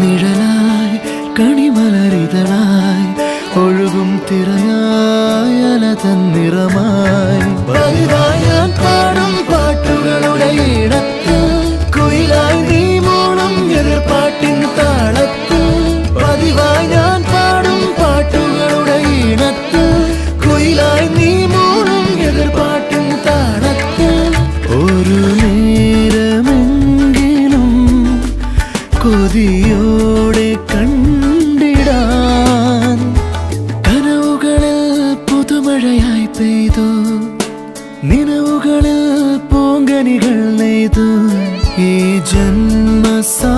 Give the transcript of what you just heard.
നിഴലായി കണിമലരിതളായി ഒഴുകും തിരയായി അല തന്നിറമായി പതിവായി ഞാൻ പാടും പാട്ടുകളുടെ ഇടത്തിൽ കുയിലായി നീ മൂളും എതിർപ്പാട്ടിൻ താളത്തിൽ പതിവായി ഞാൻ പാടും പാട്ടുകളുടെ ഇടത്തിൽ കുയിലായി നീ മൂളും എതിർപ്പാട്ടിൻ താളത്തിൽ ഒരു നേരമെങ്കിലും കൊതിയോടെ കണ്ടിടാൻ കനവുകളിൽ പുതുമഴയായി പെയ്തു നിലവുകളിൽ പൂങ്കനികൾ നെയ്തു ഈ ജന്മസാ